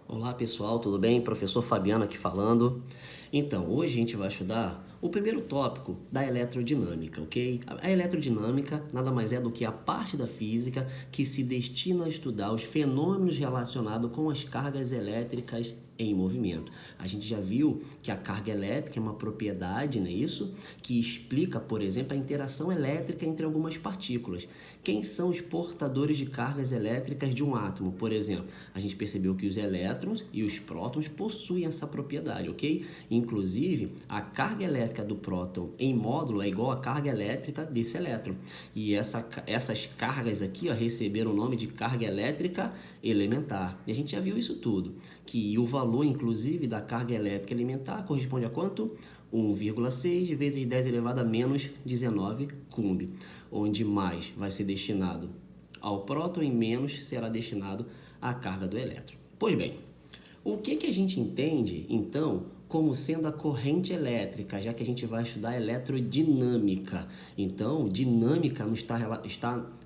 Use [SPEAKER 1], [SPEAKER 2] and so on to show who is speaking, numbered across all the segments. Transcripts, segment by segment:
[SPEAKER 1] Olá pessoal, tudo bem? Professor Fabiano aqui falando. Então, hoje a gente vai estudar o primeiro tópico da eletrodinâmica, ok? A eletrodinâmica nada mais é do que a parte da física que se destina a estudar os fenômenos relacionados com as cargas elétricas em movimento. A gente já viu que a carga elétrica é uma propriedade, não é isso? Que explica, por exemplo, a interação elétrica entre algumas partículas. Quem são os portadores de cargas elétricas de um átomo, por exemplo? A gente percebeu que os elétrons e os prótons possuem essa propriedade, ok? Inclusive, a carga elétrica do próton em módulo é igual à carga elétrica desse elétron. E essas cargas aqui receberam o nome de carga elétrica elementar. E a gente já viu isso tudo, que o valor, inclusive, da carga elétrica elementar corresponde a quanto? 1,6 vezes 10 elevado a menos 19 coulomb, onde mais vai ser destinado ao próton e menos será destinado à carga do elétron. Pois bem, o que a gente entende, então, como sendo a corrente elétrica, já que a gente vai estudar eletrodinâmica? Então, dinâmica não está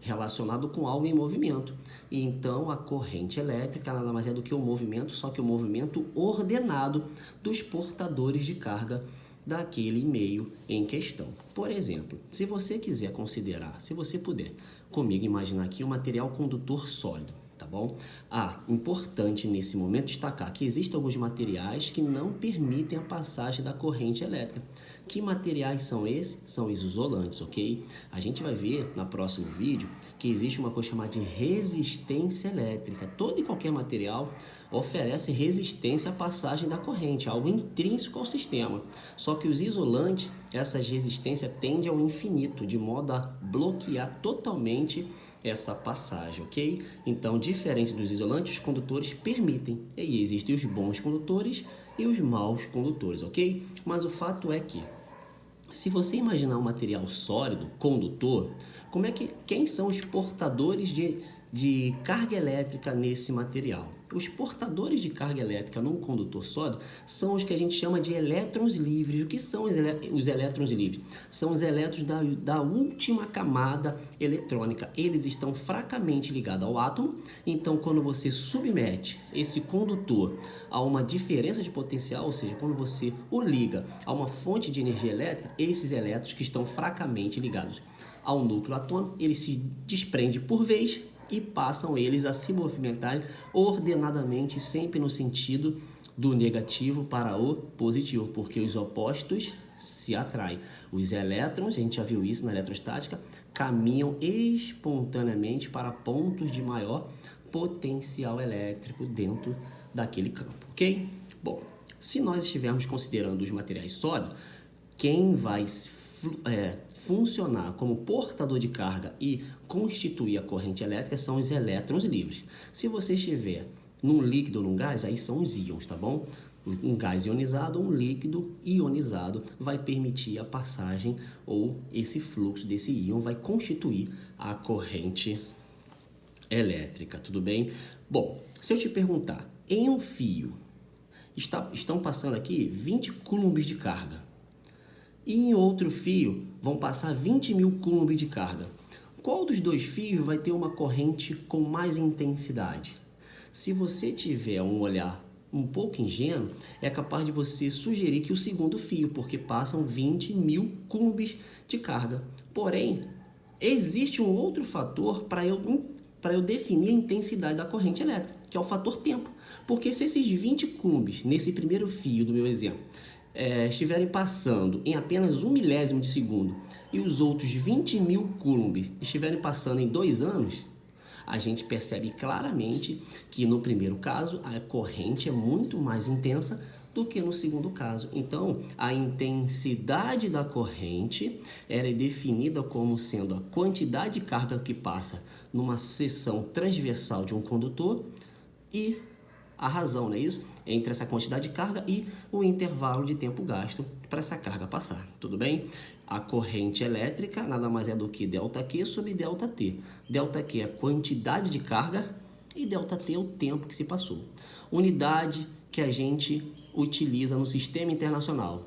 [SPEAKER 1] relacionado com algo em movimento. E então, a corrente elétrica nada mais é do que o movimento, só que o movimento ordenado dos portadores de carga daquele meio em questão. Por exemplo, se você quiser considerar, se você puder comigo imaginar aqui um material condutor sólido, tá bom? Importante nesse momento destacar que existem alguns materiais que não permitem a passagem da corrente elétrica. Que materiais são esses? São os isolantes, ok? A gente vai ver no próximo vídeo que existe uma coisa chamada de resistência elétrica. Todo e qualquer material oferece resistência à passagem da corrente, algo intrínseco ao sistema. Só que os isolantes, essas resistências tendem ao infinito, de modo a bloquear totalmente essa passagem, ok? Então, diferente dos isolantes, os condutores permitem. E existem os bons condutores e os maus condutores, ok? Mas o fato é que, se você imaginar um material sólido, condutor, quem são os portadores de carga elétrica nesse material? Os portadores de carga elétrica num condutor sólido são os que a gente chama de elétrons livres. O que são os elétrons livres? São os elétrons da última camada eletrônica. Eles estão fracamente ligados ao átomo, então quando você submete esse condutor a uma diferença de potencial, ou seja, quando você o liga a uma fonte de energia elétrica, esses elétrons que estão fracamente ligados ao núcleo atômico, eles se desprendem por vez e passam eles a se movimentar ordenadamente, sempre no sentido do negativo para o positivo, porque os opostos se atraem. Os elétrons, a gente já viu isso na eletrostática, caminham espontaneamente para pontos de maior potencial elétrico dentro daquele campo, ok? Bom, se nós estivermos considerando os materiais sólidos, quem vai funcionar como portador de carga e constituir a corrente elétrica são os elétrons livres. Se você estiver num líquido ou num gás, aí são os íons, tá bom? Um gás ionizado ou um líquido ionizado vai permitir a passagem ou esse fluxo desse íon vai constituir a corrente elétrica, tudo bem? Bom, se eu te perguntar, em um fio estão passando aqui 20 coulombs de carga, e em outro fio vão passar 20.000 coulomb de carga. Qual dos dois fios vai ter uma corrente com mais intensidade? Se você tiver um olhar um pouco ingênuo, é capaz de você sugerir que o segundo fio, porque passam 20.000 coulombs de carga. Porém, existe um outro fator para eu definir a intensidade da corrente elétrica, que é o fator tempo. Porque se esses 20 coulombs, nesse primeiro fio do meu exemplo, estiverem passando em apenas 1 milésimo de segundo e os outros 20.000 coulomb estiverem passando em 2 anos, a gente percebe claramente que no primeiro caso a corrente é muito mais intensa do que no segundo caso. Então, a intensidade da corrente é definida como sendo a quantidade de carga que passa numa seção transversal de um condutor e a razão, não é isso? Entre essa quantidade de carga e o intervalo de tempo gasto para essa carga passar, tudo bem? A corrente elétrica nada mais é do que ΔQ sobre ΔT. ΔQ é a quantidade de carga e ΔT é o tempo que se passou. Unidade que a gente utiliza no sistema internacional.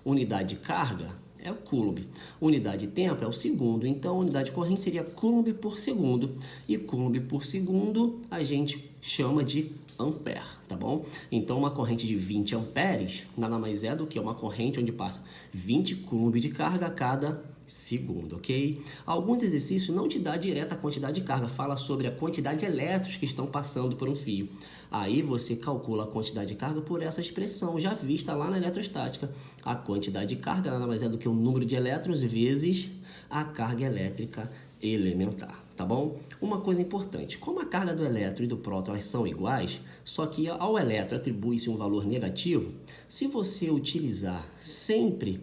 [SPEAKER 1] Unidade de carga é o coulomb. Unidade de tempo é o segundo. Então, a unidade de corrente seria coulomb por segundo. E coulomb por segundo a gente chama de ampere, tá bom? bom? Então, uma corrente de 20 amperes nada mais é do que uma corrente onde passa 20 coulombs de carga a cada segundo, ok? Alguns exercícios não te dá direta a quantidade de carga, fala sobre a quantidade de elétrons que estão passando por um fio. Aí você calcula a quantidade de carga por essa expressão já vista lá na eletrostática. A quantidade de carga nada mais é do que o número de elétrons vezes a carga elétrica elementar, tá bom? Uma coisa importante, como a carga do elétron e do próton elas são iguais, só que ao elétron atribui-se um valor negativo, se você utilizar sempre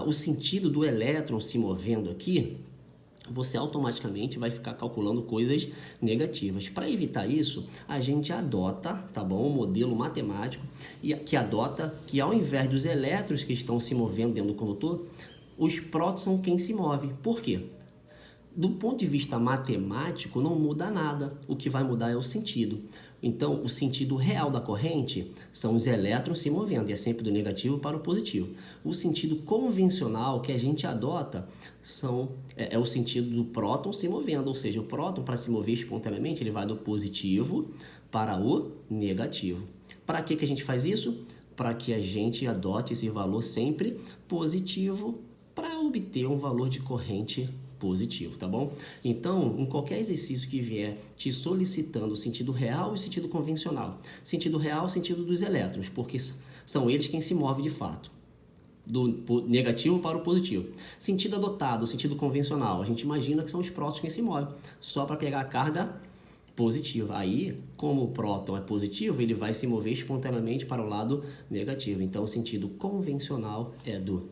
[SPEAKER 1] o sentido do elétron se movendo aqui, você automaticamente vai ficar calculando coisas negativas. Para evitar isso, a gente adota, tá bom, um modelo matemático que adota que ao invés dos elétrons que estão se movendo dentro do condutor, os prótons são quem se move. Por quê? Do ponto de vista matemático, não muda nada. O que vai mudar é o sentido. Então, o sentido real da corrente são os elétrons se movendo, e é sempre do negativo para o positivo. O sentido convencional que a gente adota é o sentido do próton se movendo, ou seja, o próton, para se mover espontaneamente, ele vai do positivo para o negativo. Para que a gente faz isso? Para que a gente adote esse valor sempre positivo para obter um valor de corrente positivo, tá bom? Então, em qualquer exercício que vier te solicitando o sentido real e o sentido convencional. Sentido real, o sentido dos elétrons, porque são eles quem se move de fato. Do negativo para o positivo. Sentido adotado, o sentido convencional. A gente imagina que são os prótons quem se movem, só para pegar a carga positiva. Aí, como o próton é positivo, ele vai se mover espontaneamente para o lado negativo. Então, o sentido convencional é do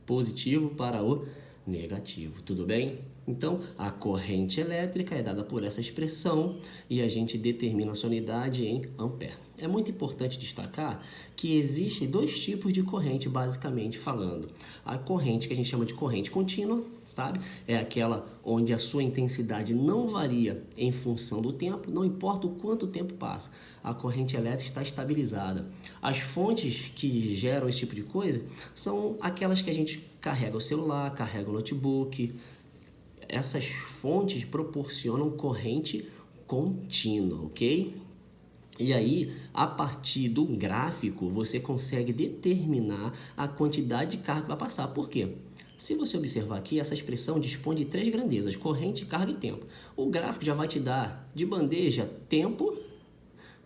[SPEAKER 1] positivo para o negativo, tudo bem? Então, a corrente elétrica é dada por essa expressão e a gente determina a sua unidade em ampere. É muito importante destacar que existem dois tipos de corrente, basicamente falando. A corrente que a gente chama de corrente contínua, sabe? É aquela onde a sua intensidade não varia em função do tempo, não importa o quanto tempo passa. A corrente elétrica está estabilizada. As fontes que geram esse tipo de coisa são aquelas que a gente carrega o celular, carrega o notebook. Essas fontes proporcionam corrente contínua, ok? E aí, a partir do gráfico, você consegue determinar a quantidade de carga que vai passar. Por quê? Se você observar aqui, essa expressão dispõe de três grandezas: corrente, carga e tempo. O gráfico já vai te dar de bandeja tempo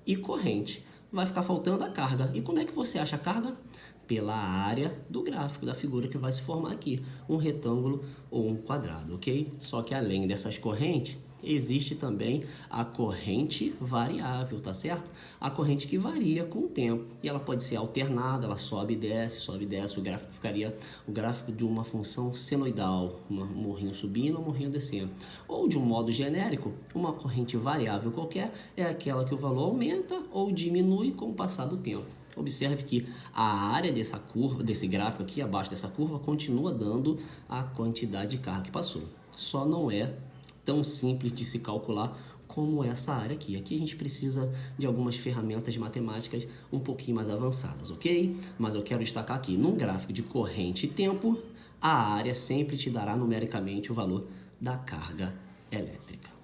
[SPEAKER 1] e corrente. Vai ficar faltando a carga. E como é que você acha a carga? Pela área do gráfico, da figura que vai se formar aqui, um retângulo ou um quadrado, ok? Só que além dessas correntes, existe também a corrente variável, tá certo? A corrente que varia com o tempo, e ela pode ser alternada, ela sobe e desce, o gráfico ficaria o gráfico de uma função senoidal, um morrinho subindo, um morrinho descendo. Ou de um modo genérico, uma corrente variável qualquer é aquela que o valor aumenta ou diminui com o passar do tempo. Observe que a área dessa curva, desse gráfico aqui, abaixo dessa curva, continua dando a quantidade de carga que passou. Só não é tão simples de se calcular como essa área aqui. Aqui a gente precisa de algumas ferramentas matemáticas um pouquinho mais avançadas, ok? Mas eu quero destacar aqui, num gráfico de corrente e tempo, a área sempre te dará numericamente o valor da carga elétrica.